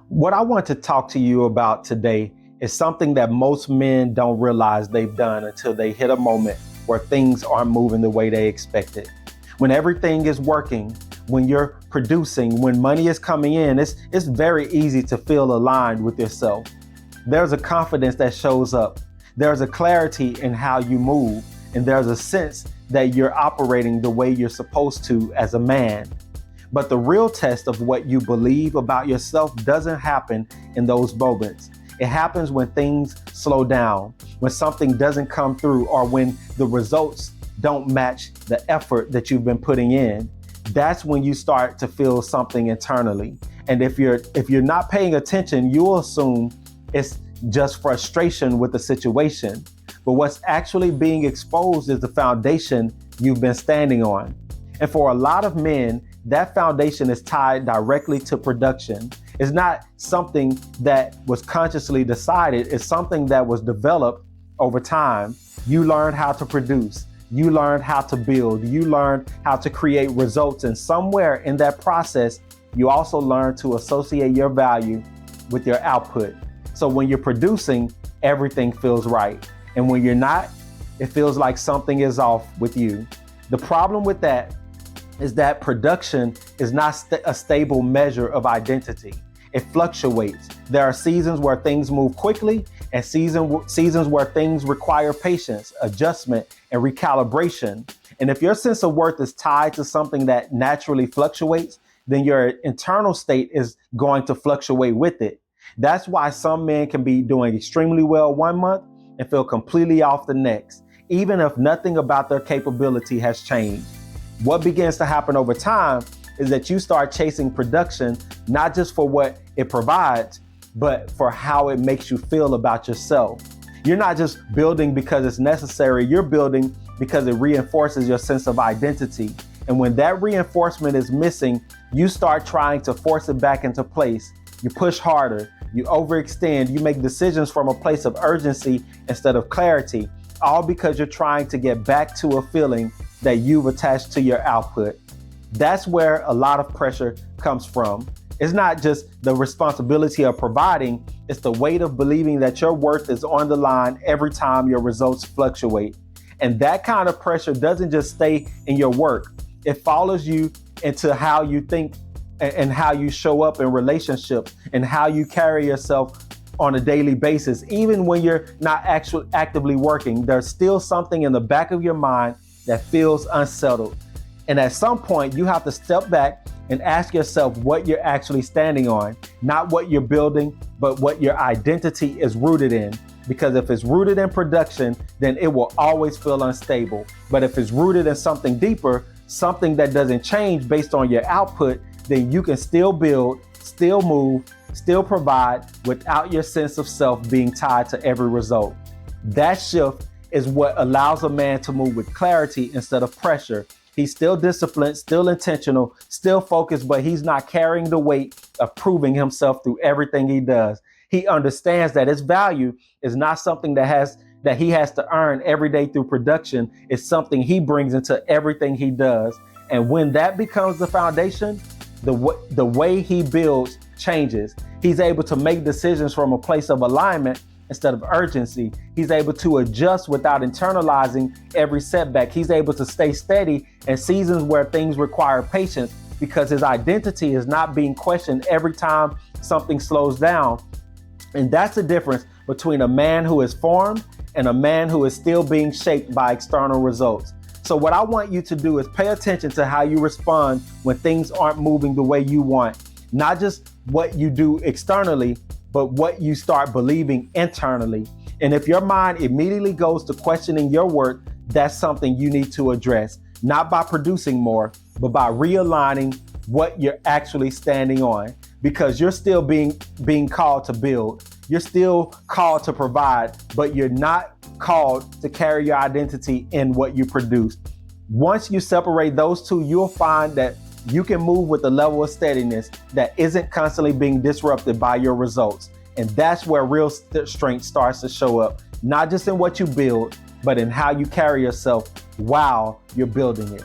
What I want to talk to you about today is something that most men don't realize they've done until they hit a moment where things aren't moving the way they expected. When everything is working, when you're producing, when money is coming in, it's very easy to feel aligned with yourself. There's a confidence that shows up. There's a clarity in how you move, and there's a sense that you're operating the way you're supposed to as a man. But the real test of what you believe about yourself doesn't happen in those moments. It happens when things slow down, when something doesn't come through, or when the results don't match the effort that you've been putting in. That's when you start to feel something internally. And if you're not paying attention, you'll assume it's just frustration with the situation. But what's actually being exposed is the foundation you've been standing on. And for a lot of men, that foundation is tied directly to production. It's not something that was consciously decided. It's something that was developed over time. You learned how to produce. You learned how to build. You learned how to create results. And somewhere in that process, you also learn to associate your value with your output. So when you're producing, everything feels right. And when you're not, it feels like something is off with you. The problem with that is that production is not a stable measure of identity. It fluctuates. There are seasons where things move quickly and seasons where things require patience, adjustment, and recalibration. And if your sense of worth is tied to something that naturally fluctuates, then your internal state is going to fluctuate with it. That's why some men can be doing extremely well one month and feel completely off the next, even if nothing about their capability has changed. What begins to happen over time is that you start chasing production, not just for what it provides, but for how it makes you feel about yourself. You're not just building because it's necessary, you're building because it reinforces your sense of identity. And when that reinforcement is missing, you start trying to force it back into place. You push harder, you overextend, you make decisions from a place of urgency instead of clarity, all because you're trying to get back to a feeling that you've attached to your output. That's where a lot of pressure comes from. It's not just the responsibility of providing, it's the weight of believing that your worth is on the line every time your results fluctuate. And that kind of pressure doesn't just stay in your work. It follows you into how you think and how you show up in relationships and how you carry yourself on a daily basis. Even when you're not actually actively working, there's still something in the back of your mind that feels unsettled. And at some point, you have to step back and ask yourself what you're actually standing on, not what you're building, but what your identity is rooted in. Because if it's rooted in production, then it will always feel unstable. But if it's rooted in something deeper, something that doesn't change based on your output, then you can still build, still move, still provide without your sense of self being tied to every result. That shift is what allows a man to move with clarity instead of pressure. He's still disciplined, still intentional, still focused, but he's not carrying the weight of proving himself through everything he does. He understands that his value is not something that he has to earn every day through production. It's something he brings into everything he does. And when that becomes the foundation, the way he builds changes. He's able to make decisions from a place of alignment instead of urgency. He's able to adjust without internalizing every setback. He's able to stay steady in seasons where things require patience because his identity is not being questioned every time something slows down. And that's the difference between a man who is formed and a man who is still being shaped by external results. So what I want you to do is pay attention to how you respond when things aren't moving the way you want. Not just what you do externally, but what you start believing internally. And if your mind immediately goes to questioning your worth, that's something you need to address, not by producing more, but by realigning what you're actually standing on, because you're still being called to build. You're still called to provide, but you're not called to carry your identity in what you produce. Once you separate those two, you'll find that you can move with a level of steadiness that isn't constantly being disrupted by your results. And that's where real strength starts to show up, not just in what you build, but in how you carry yourself while you're building it.